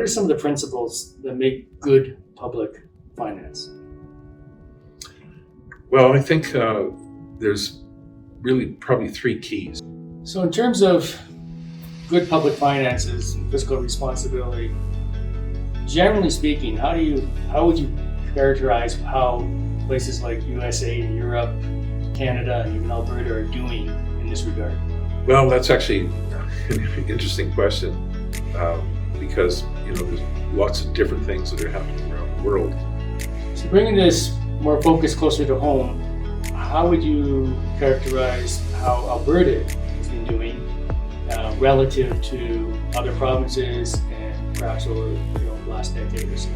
are some of the principles that make good public finance? Well, I think there's really probably three keys. So in terms of good public finances and fiscal responsibility, generally speaking, how would you characterize how places like USA and Europe, Canada, and even Alberta are doing in this regard? Well, that's actually an interesting question because there's lots of different things that are happening around the world. So bringing this more focus closer to home, how would you characterize how Alberta has been doing relative to other provinces and perhaps over the last decade or so?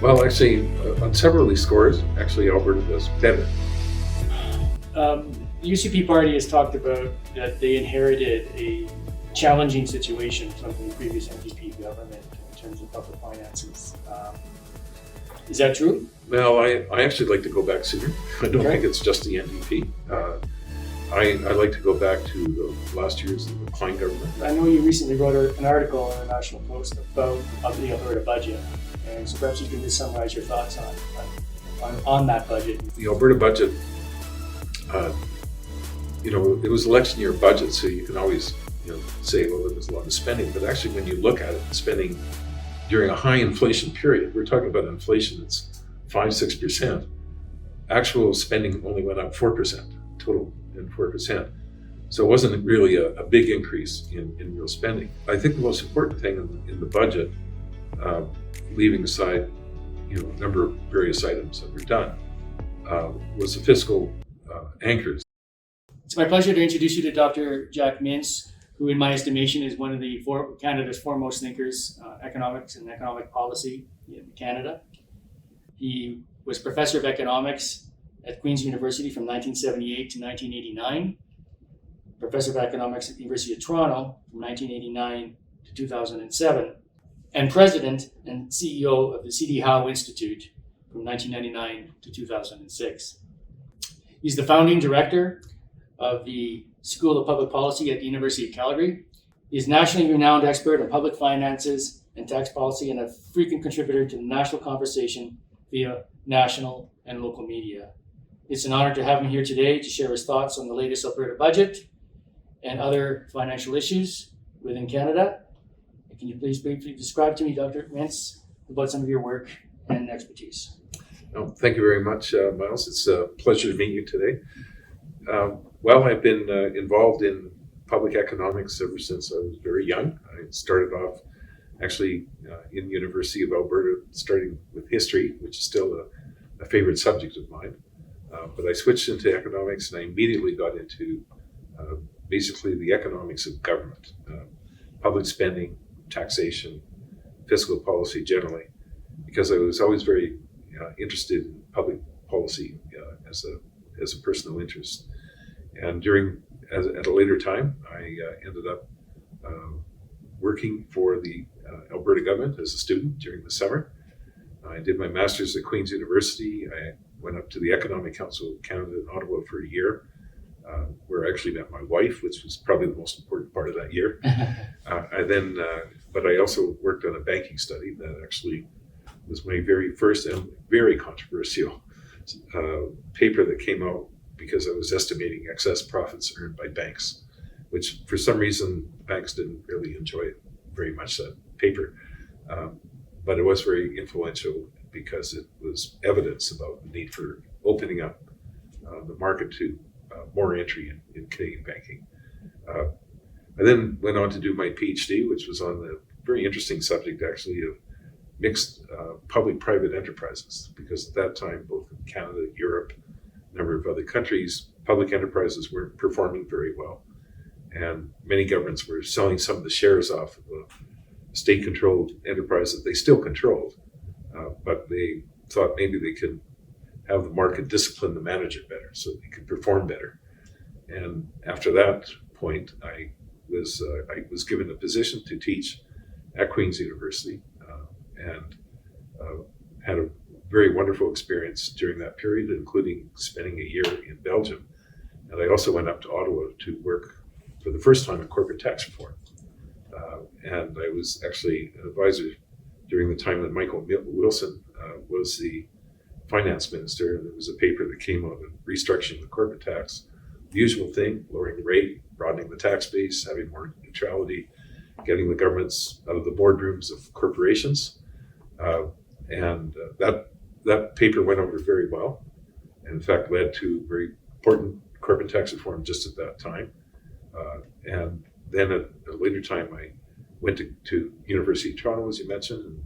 Well, actually, on several of these scores, actually Alberta does better. The UCP party has talked about that they inherited a challenging situation from the previous NDP government in terms of public finances. Is that true? Well, I actually like to go back sooner. I don't think it's just the NDP. I like to go back to the last year's Klein government. I know you recently wrote an article in the National Post about the Alberta budget, and so perhaps you can just summarize your thoughts on that budget. The Alberta budget, it was election year budget, so you can always say, well, there was a lot of spending, but actually when you look at it, spending during a high inflation period, we're talking about inflation that's 5-6%. Actual spending only went up 4%, total in 4%. So it wasn't really a big increase in real spending. I think the most important thing in the budget, leaving aside a number of various items that were done, was the fiscal anchors. It's my pleasure to introduce you to Dr. Jack Mintz, who in my estimation is one of Canada's foremost thinkers, economics and economic policy in Canada. He was professor of economics at Queen's University from 1978 to 1989, professor of economics at the University of Toronto from 1989 to 2007, and president and CEO of the C.D. Howe Institute from 1999 to 2006. He's the founding director of the School of Public Policy at the University of Calgary. He is a nationally renowned expert on public finances and tax policy and a frequent contributor to the national conversation via national and local media. It's an honor to have him here today to share his thoughts on the latest Alberta budget and other financial issues within Canada. Can you please briefly describe to me, Dr. Mintz, about some of your work and expertise? Oh, thank you very much, Myles. It's a pleasure to meet you today. Well, I've been involved in public economics ever since I was very young. I started off actually in the University of Alberta, starting with history, which is still a favorite subject of mine. But I switched into economics and I immediately got into basically the economics of government, public spending, taxation, fiscal policy generally, because I was always very interested in public policy as a personal interest. And at a later time, I ended up working for the Alberta government as a student during the summer. I did my master's at Queen's University. I went up to the Economic Council of Canada in Ottawa for a year, where I actually met my wife, which was probably the most important part of that year. But I also worked on a banking study that actually was my very first and very controversial paper that came out because I was estimating excess profits earned by banks, which for some reason banks didn't really enjoy it very much, that paper. But it was very influential because it was evidence about the need for opening up the market to more entry in Canadian banking. I then went on to do my PhD, which was on the very interesting subject actually of mixed public-private enterprises, because at that time, both in Canada, Europe, a number of other countries, public enterprises weren't performing very well. And many governments were selling some of the shares off of a state-controlled enterprise that they still controlled, but they thought maybe they could have the market discipline the manager better so they could perform better. And after that point, I was given a position to teach at Queen's University and had a very wonderful experience during that period, including spending a year in Belgium. And I also went up to Ottawa to work for the first time in corporate tax reform. and I was actually an advisor during the time that Michael Wilson was the finance minister, and there was a paper that came out on restructuring the corporate tax. The usual thing, lowering the rate, broadening the tax base, having more neutrality, getting the governments out of the boardrooms of corporations. That paper went over very well, and in fact led to very important corporate tax reform just at that time. And then at a later time, I went to University of Toronto, as you mentioned,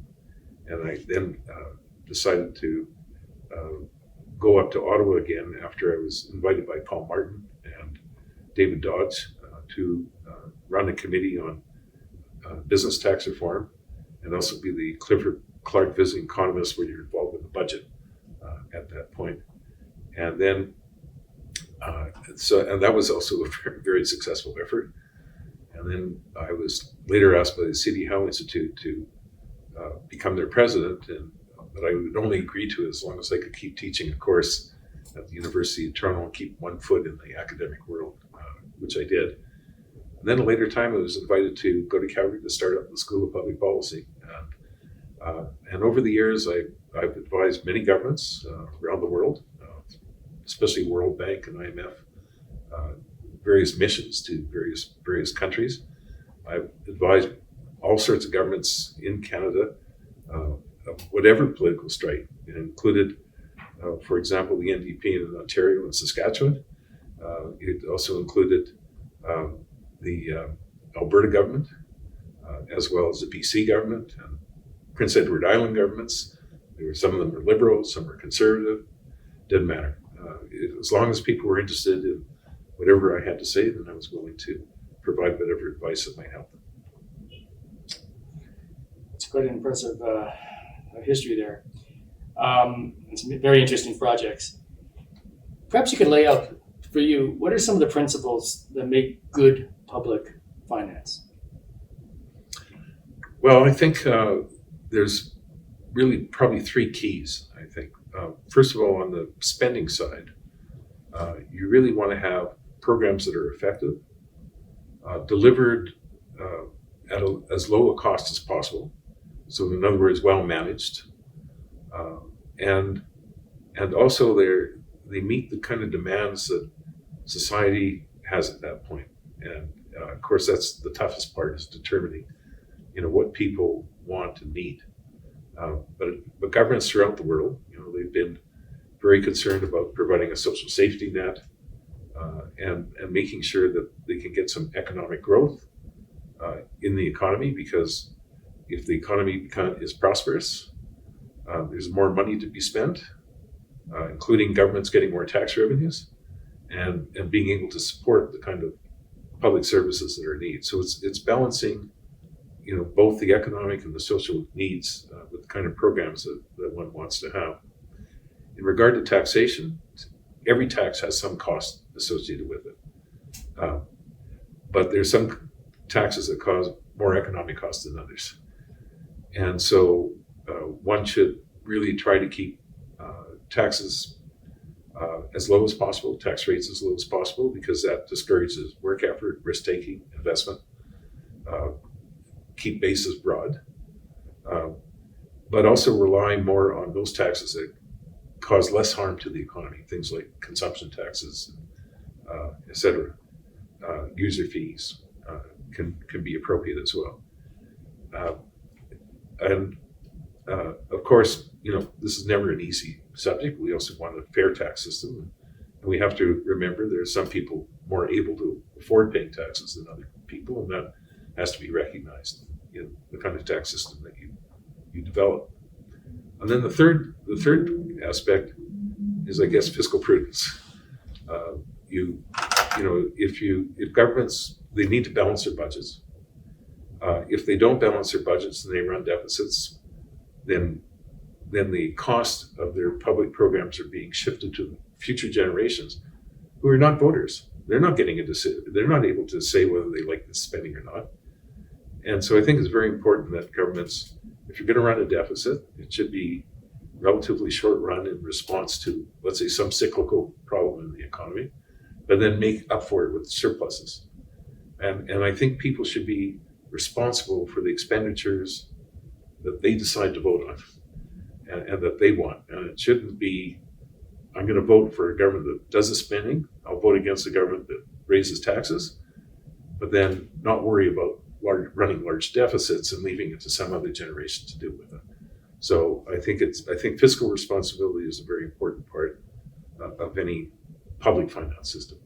and I then decided to go up to Ottawa again after I was invited by Paul Martin and David Dodds to run a committee on business tax reform, and also be the Clifford Clark visiting economist when you're involved in the budget at that point. And then, and that was also a very, very successful effort. And then I was later asked by the City Howe Institute to become their president, and that I would only agree to as long as I could keep teaching a course at the University of Toronto and keep one foot in the academic world, which I did. And then a later time, I was invited to go to Calgary to start up the School of Public Policy. And over the years, I've advised many governments around the world, especially World Bank and IMF, various missions to various countries. I've advised all sorts of governments in Canada of whatever political stripe. It included, for example, the NDP in Ontario and Saskatchewan. It also included the Alberta government, as well as the BC government and Prince Edward Island governments. Some of them were liberal, some were conservative. Didn't matter. As long as people were interested in whatever I had to say, then I was willing to provide whatever advice that might help them. It's quite an impressive history there. Some very interesting projects. Perhaps you could lay out for you, what are some of the principles that make good public finance? Well, I think there's really probably three keys, I think. First of all, on the spending side, you really want to have programs that are effective, delivered at as low a cost as possible. So in other words, well managed, and also they meet the kind of demands that society has at that point. And of course, that's the toughest part, is determining, what people want and need. But governments throughout the world, they've been very concerned about providing a social safety net and making sure that they can get some economic growth in the economy, because if the economy is prosperous, there's more money to be spent, including governments getting more tax revenues and being able to support the kind of public services that are needed. So it's balancing, both the economic and the social needs with the kind of programs that one wants to have. In regard to taxation, every tax has some cost associated with it. But there's some taxes that cause more economic cost than others. And so one should really try to keep taxes as low as possible, tax rates as low as possible, because that discourages work effort, risk-taking, investment, keep bases broad, but also rely more on those taxes that cause less harm to the economy, things like consumption taxes, et cetera. User fees can be appropriate as well. And of course, this is never an easy subject. We also want a fair tax system. And we have to remember there are some people more able to afford paying taxes than other people, and that has to be recognized in the kind of tax system that you develop. And then the third aspect is, I guess, fiscal prudence. If governments, they need to balance their budgets. If they don't balance their budgets and they run deficits, then the cost of their public programs are being shifted to future generations who are not voters. They're not getting a decision. They're not able to say whether they like this spending or not. And so I think it's very important that governments, if you're going to run a deficit, it should be relatively short run in response to, let's say, some cyclical problem in the economy, but then make up for it with surpluses. And I think people should be responsible for the expenditures that they decide to vote on and that they want. And it shouldn't be, I'm going to vote for a government that does the spending. I'll vote against a government that raises taxes, but then not worry about running large deficits and leaving it to some other generation to deal with it. So I think fiscal responsibility is a very important part of any public finance system.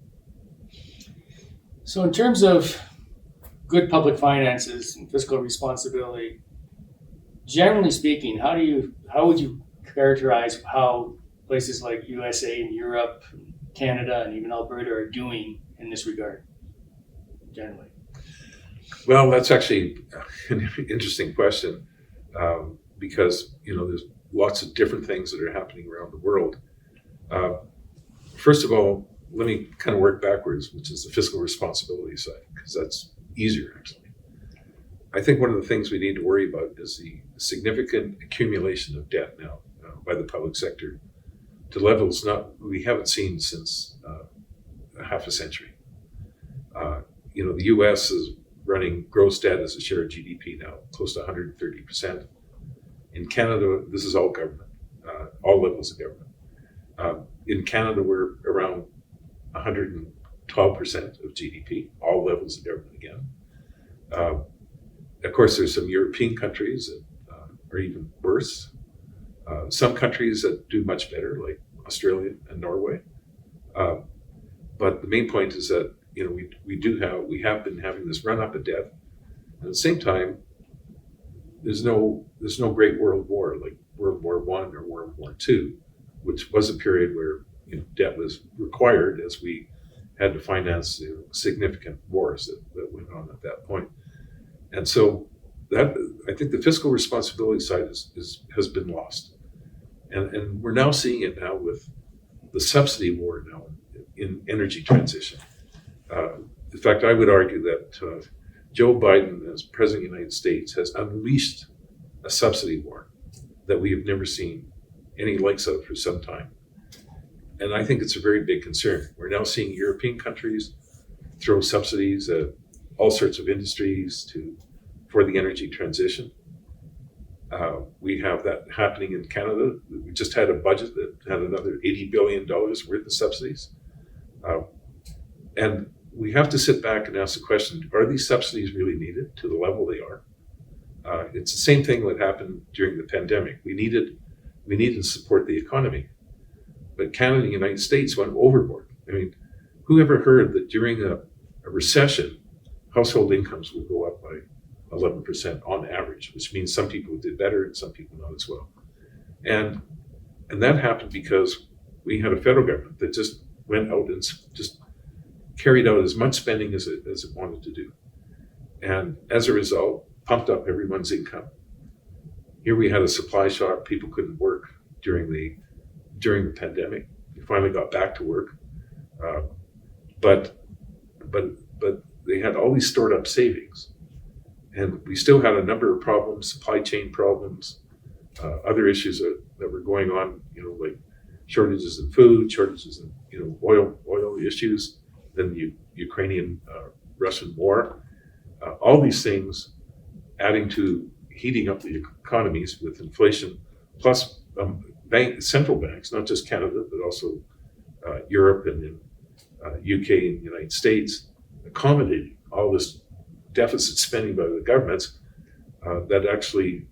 So in terms of good public finances and fiscal responsibility, generally speaking, how would you characterize how places like USA and Europe, Canada, and even Alberta are doing in this regard, generally? Well, that's actually an interesting question because there's lots of different things that are happening around the world. First of all, let me kind of work backwards, which is the fiscal responsibility side, because that's easier actually. I think one of the things we need to worry about is the significant accumulation of debt now by the public sector to levels we haven't seen since half a century. The U.S. is running gross debt as a share of GDP now close to 130%. In Canada, this is all government, all levels of government. In Canada, we're around 112% of GDP, all levels of government again. Of course, there's some European countries that are even worse. Some countries that do much better, like Australia and Norway. But the main point is that we have been having this run up of debt. At the same time, there's no great world war like World War I or World War II, which was a period where debt was required as we had to finance significant wars that went on at that point. And so that I think the fiscal responsibility side has been lost. And we're now seeing it now with the subsidy war now in energy transition. In fact, I would argue that Joe Biden, as President of the United States, has unleashed a subsidy war that we have never seen any likes of for some time. And I think it's a very big concern. We're now seeing European countries throw subsidies at all sorts of industries for the energy transition. We have that happening in Canada. We just had a budget that had another $80 billion worth of subsidies. And we have to sit back and ask the question, are these subsidies really needed to the level they are? It's the same thing that happened during the pandemic. We needed to support the economy. But Canada and the United States went overboard. I mean, who ever heard that during a recession, household incomes will go up by 11% on average, which means some people did better and some people not as well. And that happened because we had a federal government that just went out and just carried out as much spending as it wanted to do. And as a result, pumped up everyone's income. Here we had a supply shock. People couldn't work during the pandemic. We finally got back to work. But they had all these stored up savings. And we still had a number of problems, supply chain problems, other issues that were going on, like shortages in food, shortages in oil issues, then the Ukrainian-Russian war. All these things adding to heating up the economies with inflation, plus central banks, not just Canada, but also Europe and in UK and the United States, accommodating all this deficit spending by the governments that actually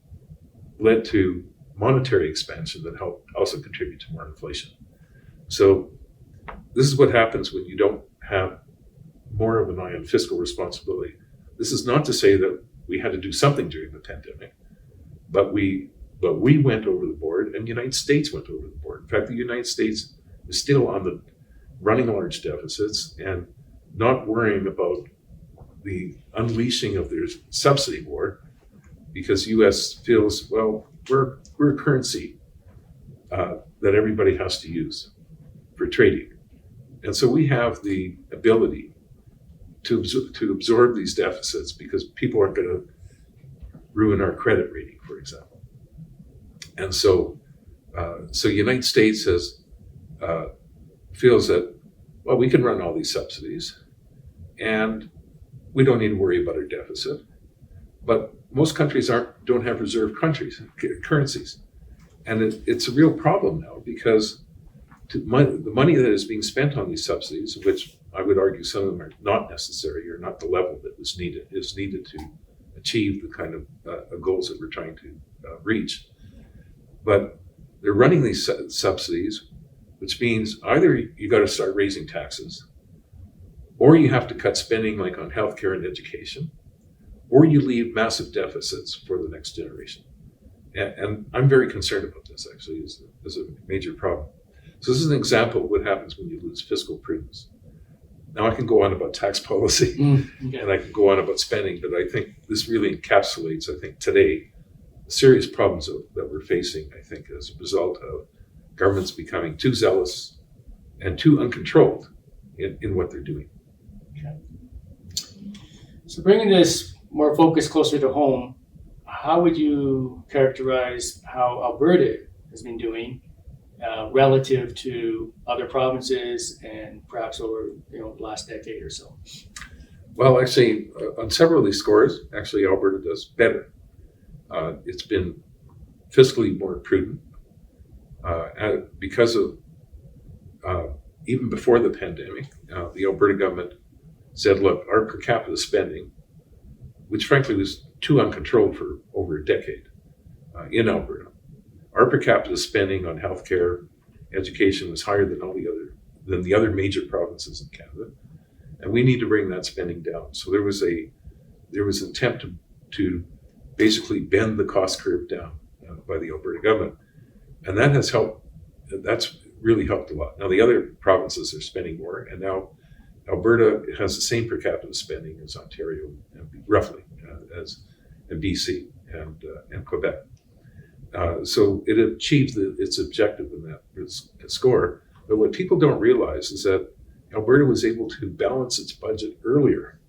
led to monetary expansion that helped also contribute to more inflation. So this is what happens when you don't have more of an eye on fiscal responsibility. This is not to say that we had to do something during the pandemic, but we went over the board and the United States went over the board. In fact, the United States is still on the running large deficits and not worrying about the unleashing of their subsidy war because U.S. feels, well, we're a currency that everybody has to use for trading. And so we have the ability to absorb these deficits because people aren't going to ruin our credit rating, for example. And so the United States feels that, well, we can run all these subsidies and we don't need to worry about our deficit. but most countries don't have reserve currencies. And it's a real problem now because the money that is being spent on these subsidies, which I would argue some of them are not necessary or not the level that is needed to achieve the kind of goals that we're trying to reach. But they're running these subsidies, which means either you got to start raising taxes, or you have to cut spending like on healthcare and education, or you leave massive deficits for the next generation. And I'm very concerned about this, actually, as a major problem. So this is an example of what happens when you lose fiscal prudence. Now I can go on about tax policy and I can go on about spending, but I think this really encapsulates, today, the serious problems that we're facing, as a result of governments becoming too zealous and too uncontrolled in what they're doing. Okay. So bringing this more focus closer to home, how would you characterize how Alberta has been doing relative to other provinces and perhaps over the last decade or so? Well, actually, on several of these scores, actually Alberta does better. It's been fiscally more prudent because of even before the pandemic, the Alberta government said, look, our per capita spending, which frankly was too uncontrolled for over a decade in Alberta, our per capita spending on healthcare, education was higher than the other major provinces in Canada, and we need to bring that spending down. So there was an attempt to basically bend the cost curve down by the Alberta government, and that has helped. That's really helped a lot. Now the other provinces are spending more, and now Alberta has the same per capita spending as Ontario, roughly, as BC and Quebec. So it achieved its objective in that score. But what people don't realize is that Alberta was able to balance its budget earlier,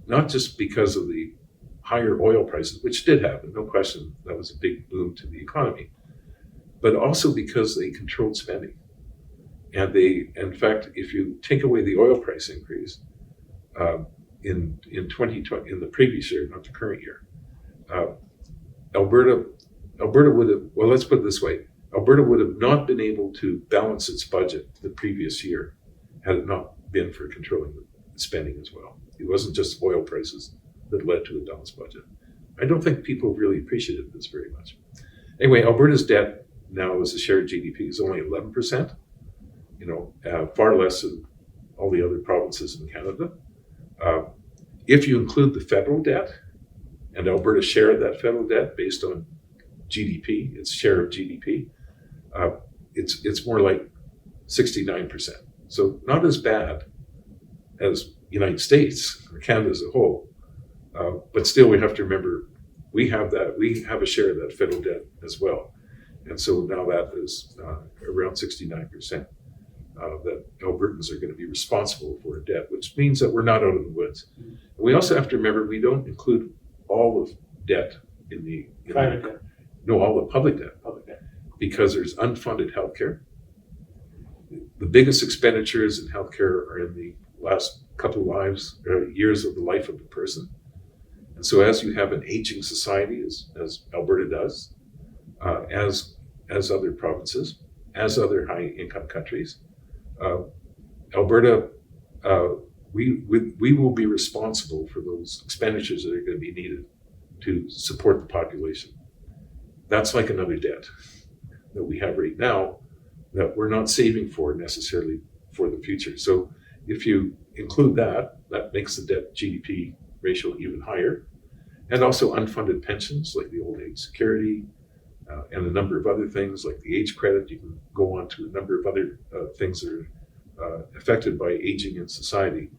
not just because of the higher oil prices, which did happen, no question, that was a big boom to the economy, but also because they controlled spending. And in fact, if you take away the oil price increase in 2020, in the previous year, not the current year, Alberta would have, well, let's put it this way, Alberta would have not been able to balance its budget the previous year had it not been for controlling the spending as well. It wasn't just oil prices that led to a balanced budget. I don't think people really appreciated this very much. Anyway, Alberta's debt now as a share of GDP is only 11%, far less than all the other provinces in Canada. If you include the federal debt and Alberta's share of that federal debt based on GDP, its share of GDP, it's more like 69%. So not as bad as United States or Canada as a whole, but still we have to remember we have a share of that federal debt as well, and so now that is around 69% that Albertans are going to be responsible for a debt, which means that we're not out of the woods. And we also have to remember we don't include all of debt in the private debt. No, all the public debt, because there's unfunded healthcare. The biggest expenditures in healthcare are in the last couple years of the life of the person. And so as you have an aging society, as Alberta does, as other provinces, as other high income countries, Alberta, we will be responsible for those expenditures that are going to be needed to support the population. That's like another debt that we have right now that we're not saving for necessarily for the future. So if you include that makes the debt GDP ratio even higher. And also unfunded pensions like the old age security and a number of other things like the age credit. You can go on to a number of other things that are affected by aging in society.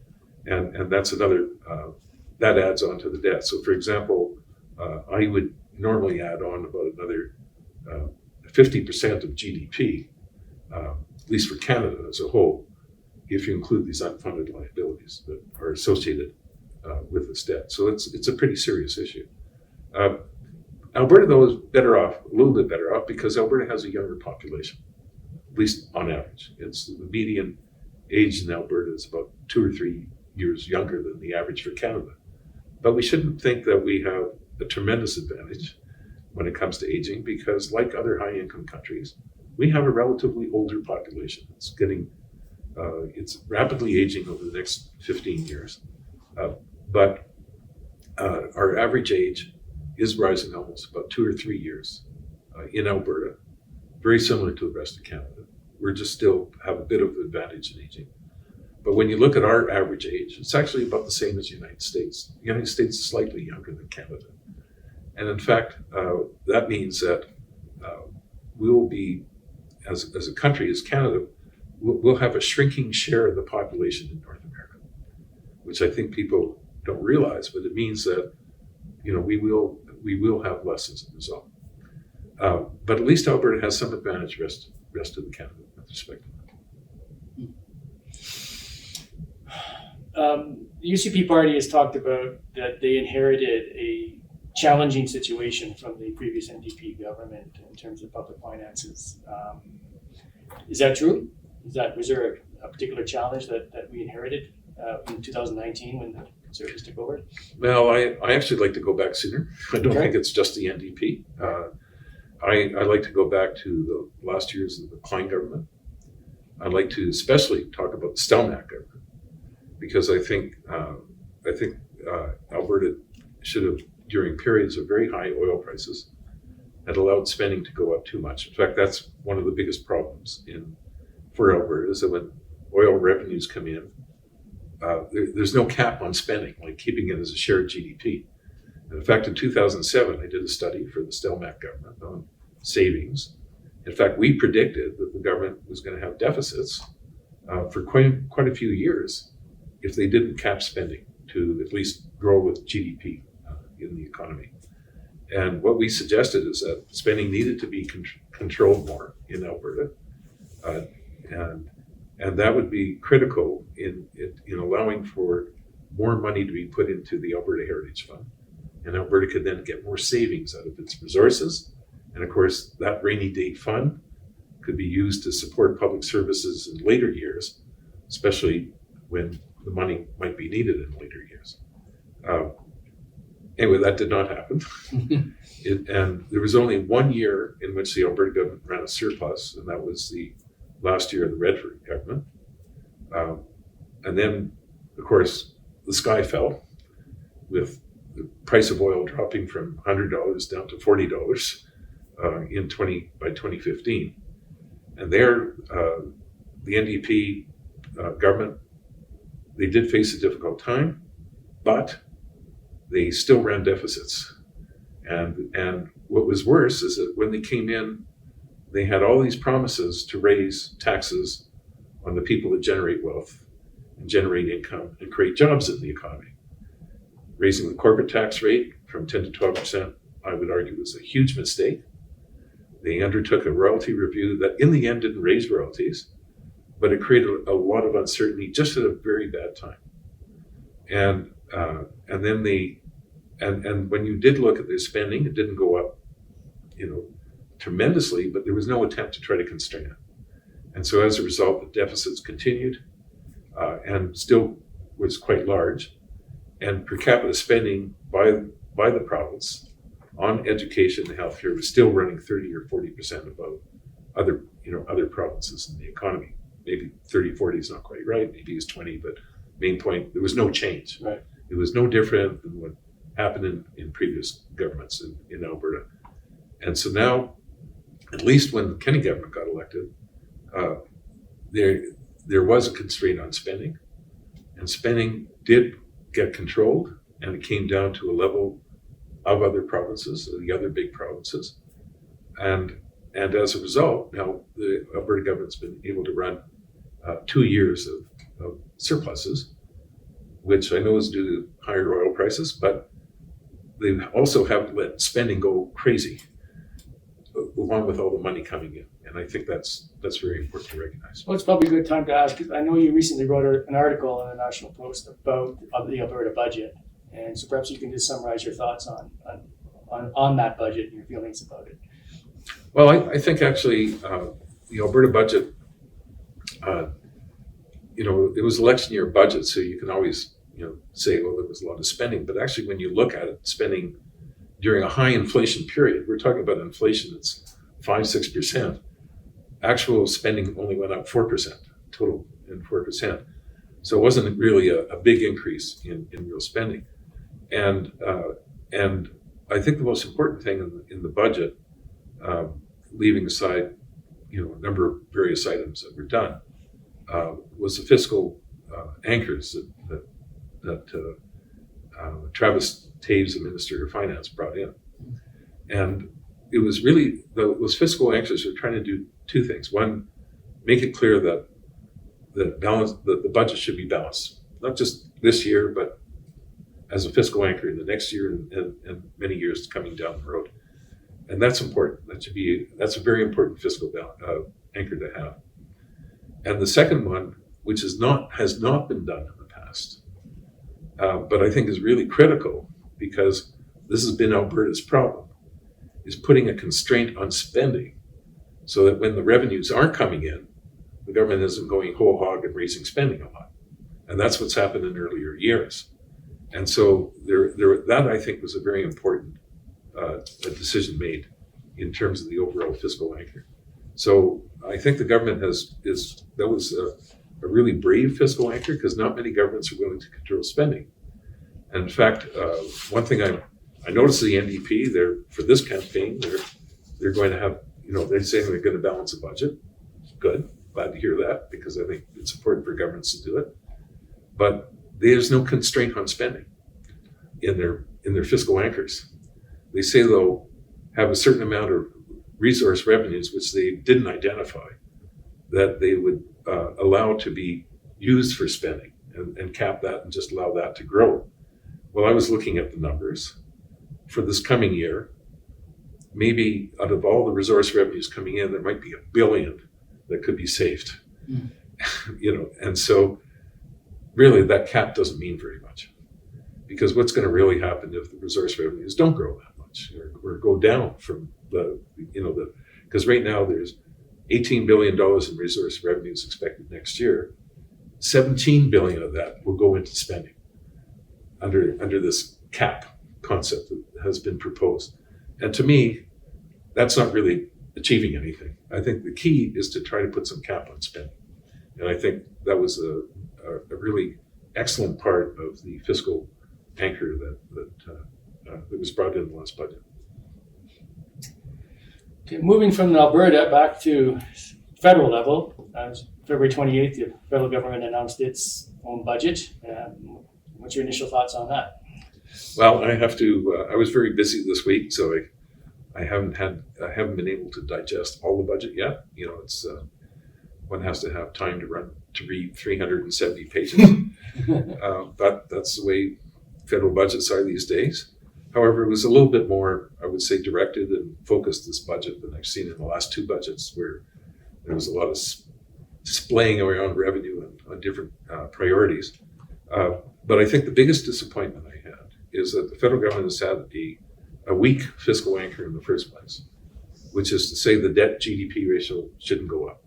And that's another, that adds on to the debt. So for example, I would normally add on about another 50% of GDP, at least for Canada as a whole, if you include these unfunded liabilities that are associated with this debt. So it's a pretty serious issue. Alberta, though, is a little bit better off, because Alberta has a younger population, at least on average. It's the median age in Alberta is about 2 or 3 years younger than the average for Canada. But we shouldn't think that we have a tremendous advantage when it comes to aging, because like other high-income countries, we have a relatively older population. It's rapidly aging over the next 15 years. But our average age is rising almost about 2 or 3 years in Alberta, very similar to the rest of Canada. We're just still have a bit of advantage in aging. But when you look at our average age, it's actually about the same as the United States. The United States is slightly younger than Canada. And in fact, that means that we will be, as a country, as Canada, we'll have a shrinking share of the population in North America, which I think people don't realize, but it means that, we will have less as a result. But at least Alberta has some advantage rest of the Canada with respect to that. The UCP party has talked about that they inherited a challenging situation from the previous NDP government in terms of public finances. Is that true? Was there a particular challenge that we inherited in 2019 when the Conservatives took over? Well, I actually like to go back sooner. I don't think it's just the NDP. I like to go back to the last years of the Klein government. I'd like to especially talk about the Stelmach government, because I think Alberta should have, during periods of very high oil prices, had allowed spending to go up too much. In fact, that's one of the biggest problems for Alberta, is that when oil revenues come in, there's no cap on spending, like keeping it as a share of GDP. And in fact, in 2007, I did a study for the Stelmach government on savings. In fact, we predicted that the government was going to have deficits for quite a few years if they didn't cap spending to at least grow with GDP in the economy. And what we suggested is that spending needed to be controlled more in Alberta, and that would be critical in allowing for more money to be put into the Alberta Heritage Fund. And Alberta could then get more savings out of its resources. And of course, that rainy day fund could be used to support public services in later years, especially when the money might be needed in later years. Anyway, that did not happen. And there was only 1 year in which the Alberta government ran a surplus, and that was the last year of the Redford government. And then, of course, the sky fell with the price of oil dropping from $100 down to $40 by 2015. And there, the NDP government, they did face a difficult time, but they still ran deficits. And what was worse is that when they came in, they had all these promises to raise taxes on the people that generate wealth and generate income and create jobs in the economy. Raising the corporate tax rate from 10 to 12%, I would argue, was a huge mistake. They undertook a royalty review that in the end didn't raise royalties, but it created a lot of uncertainty just at a very bad time. And when you did look at their spending, it didn't go up, tremendously, but there was no attempt to try to constrain it. And so as a result, the deficits continued and still was quite large. And per capita spending by the province on education and healthcare was still running 30 or 40% above other provinces in the economy. Maybe 30, 40 is not quite right. Maybe it's 20, but main point, there was no change. Right. It was no different than what happened in previous governments in Alberta. And so now, at least when the Kenny government got elected, there was a constraint on spending, and spending did get controlled, and it came down to a level of other provinces, the other big provinces. And as a result, now the Alberta government's been able to run 2 years of surpluses, which I know is due to higher oil prices, but they also haven't let spending go crazy, along with all the money coming in. And I think that's very important to recognize. Well, it's probably a good time to ask, because I know you recently wrote an article in the National Post about the Alberta budget. And so perhaps you can just summarize your thoughts on that budget and your feelings about it. Well, I think actually the Alberta budget, it was election year budget, so you can always say, well, there was a lot of spending. But actually, when you look at it, spending during a high inflation period, we're talking about inflation that's 5-6%. Actual spending only went up 4%, total in 4%. So it wasn't really a big increase in real spending. And I think the most important thing in the budget, leaving aside a number of various items that were done, was the fiscal anchors that Travis Taves, the Minister of Finance, brought in. And it was really, those fiscal anchors are trying to do two things. One, make it clear that the budget should be balanced, not just this year, but as a fiscal anchor in the next year and many years coming down the road. And that's important. That's a very important fiscal anchor to have. And the second one, which has not been done in the past, but I think is really critical because this has been Alberta's problem, is putting a constraint on spending so that when the revenues aren't coming in, the government isn't going whole hog and raising spending a lot. And that's what's happened in earlier years. And so that I think was a very important a decision made in terms of the overall fiscal anchor. So I think the government that was a really brave fiscal anchor because not many governments are willing to control spending. And in fact, one thing I noticed the NDP, for this campaign, they're going to have, they're saying they're going to balance a budget. Good, glad to hear that because I think it's important for governments to do it. But there's no constraint on spending in their fiscal anchors. They say they'll have a certain amount of resource revenues, which they didn't identify, that they would allow to be used for spending and cap that and just allow that to grow. Well, I was looking at the numbers for this coming year. Maybe out of all the resource revenues coming in, there might be $1 billion that could be saved. And so really that cap doesn't mean very much because what's going to really happen if the resource revenues don't grow that much or go down from because right now there's $18 billion in resource revenues expected next year. 17 billion of that will go into spending under this cap concept that has been proposed. And to me, that's not really achieving anything. I think the key is to try to put some cap on spending. And I think that was a really excellent part of the fiscal anchor that was brought in the last budget. Okay, moving from Alberta back to federal level, February 28th, the federal government announced its own budget. What's your initial thoughts on that? Well, I have to. I was very busy this week, so I haven't been able to digest all the budget yet. It's one has to have time to read 370 pages, but that's the way federal budgets are these days. However, it was a little bit more, I would say, directed and focused this budget than I've seen in the last two budgets, where there was a lot of displaying around revenue on different priorities. But I think the biggest disappointment I had is that the federal government has had a weak fiscal anchor in the first place, which is to say the debt GDP ratio shouldn't go up.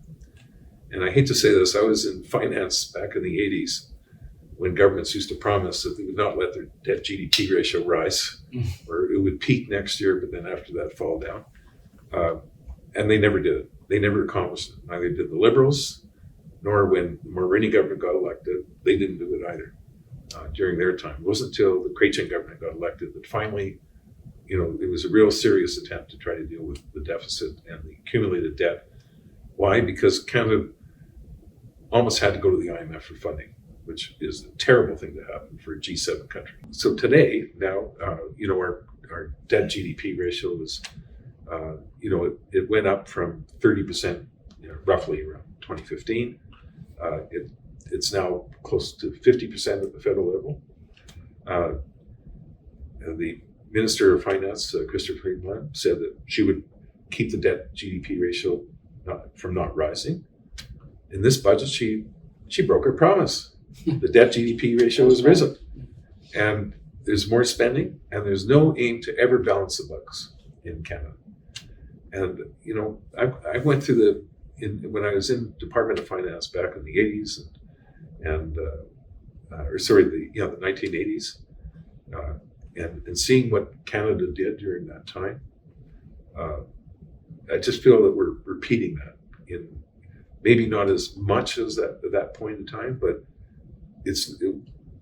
And I hate to say this, I was in finance back in the 80s when governments used to promise that they would not let their debt GDP ratio rise, or it would peak next year, but then after that fall down. And they never did it. They never accomplished it. Neither did the Liberals, nor when the Mulroney government got elected, they didn't do it either during their time. It wasn't until the Chrétien government got elected that finally, it was a real serious attempt to try to deal with the deficit and the accumulated debt. Why? Because Canada almost had to go to the IMF for funding, which is a terrible thing to happen for a G7 country. So today, now, our debt GDP ratio is, it went up from 30%, roughly around 2015. It's now close to 50% at the federal level. The Minister of Finance, Christopher Freeland, said that she would keep the debt GDP ratio from not rising. In this budget, she broke her promise. The debt GDP ratio has risen, and there's more spending, and there's no aim to ever balance the books in Canada. And I went through when I was in Department of Finance back in the 80s, and the 1980s, and seeing what Canada did during that time. I just feel that we're repeating that in maybe not as much as at that point in time, but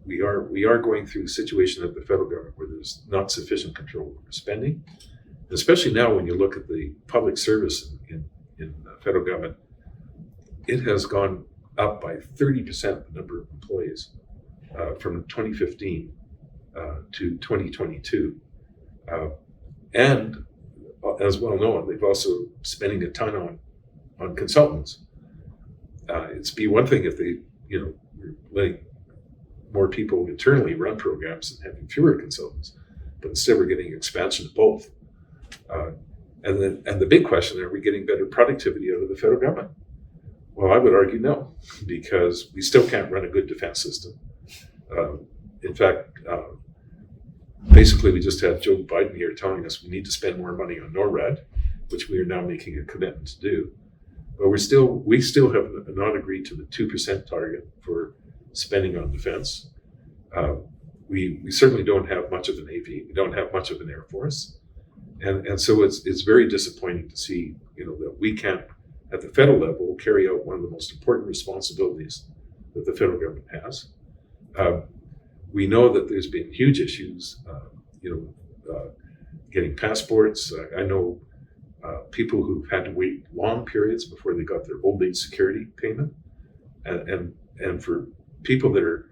we are going through a situation at the federal government where there's not sufficient control over spending, especially now when you look at the public service in the federal government. It has gone up by 30% the number of employees from 2015 to 2022, and as well known, they've also spending a ton on consultants. It's be one thing if they, were letting more people internally run programs and having fewer consultants, but instead we're getting expansion of both. And the big question: are we getting better productivity out of the federal government? Well, I would argue no, because we still can't run a good defense system. In fact, basically, we just had Joe Biden here telling us we need to spend more money on NORAD, which we are now making a commitment to do. But we still have not agreed to the 2% target for spending on defense. We certainly don't have much of a Navy. We don't have much of an Air Force, and so it's very disappointing to see that we can't, at the federal level, carry out one of the most important responsibilities that the federal government has. We know that there's been huge issues, getting passports. I know people who've had to wait long periods before they got their old age security payment, and for people that are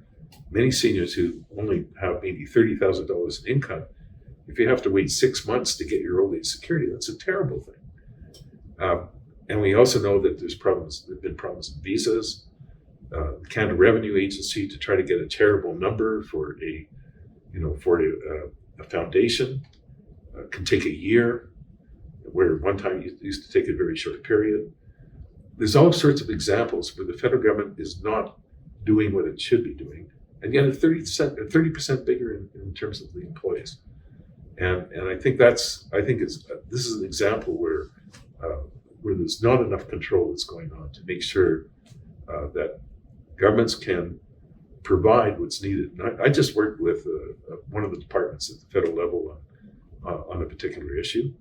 many seniors who only have maybe $30,000 in income, if you have to wait 6 months to get your old age security, that's a terrible thing. And we also know that there've been problems in visas. The Canada Revenue Agency, to try to get a terrible number for a foundation can take a year, where one time it used to take a very short period. There's all sorts of examples where the federal government is not doing what it should be doing, and yet it's 30% bigger in terms of the employees. And I think this is an example where there's not enough control that's going on to make sure that governments can provide what's needed. And I just worked with one of the departments at the federal level on a particular issue,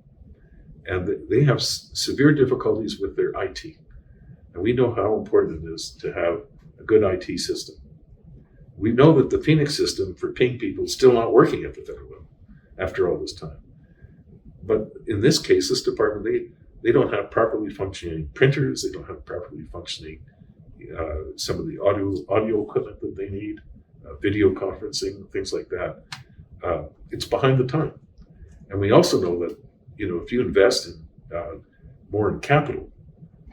and they have severe difficulties with their IT. And we know how important it is to have a good IT system. We know that the Phoenix system for paying people is still not working at the federal level after all this time. But in this case, this department, they don't have properly functioning printers. They don't have properly functioning some of the audio equipment that they need, video conferencing, things like that. It's behind the time. And we also know that, if you invest in more in capital,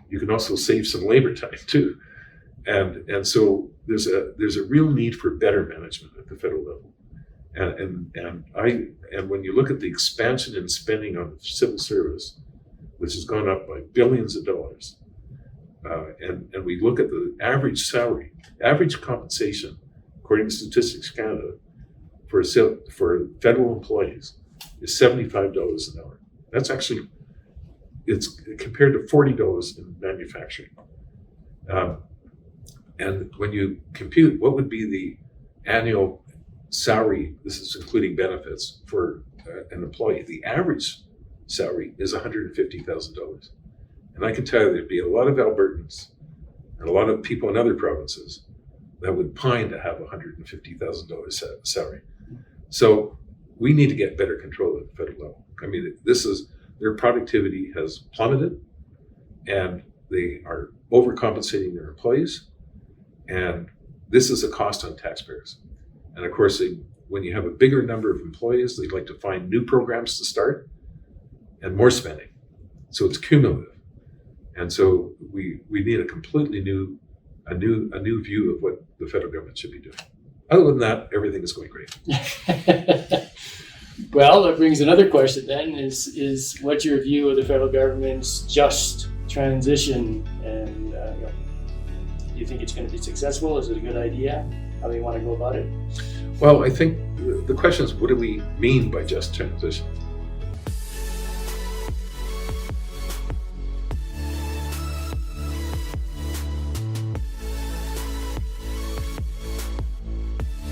you can also save some labor time too. And so there's a real need for better management at the federal level. And when you look at the expansion in spending on civil service, which has gone up by billions of dollars, and we look at the average salary, average compensation, according to Statistics Canada, for federal employees is $75 an hour. That's actually, it's compared to $40 in manufacturing. And when you compute what would be the annual salary, this is including benefits, for an employee, the average salary is $150,000. And I can tell you there'd be a lot of Albertans and a lot of people in other provinces that would pine to have a $150,000 salary. So we need to get better control at the federal level. I mean, their productivity has plummeted, and they are overcompensating their employees, and this is a cost on taxpayers. And of course, when you have a bigger number of employees, they'd like to find new programs to start and more spending. So it's cumulative. And so we need a completely new view of what the federal government should be doing. Other than that, everything is going great. Well, that brings another question then, is what's your view of the federal government's just transition, and do you think it's going to be successful? Is it a good idea? How do you want to go about it? Well, I think the question is, what do we mean by just transition?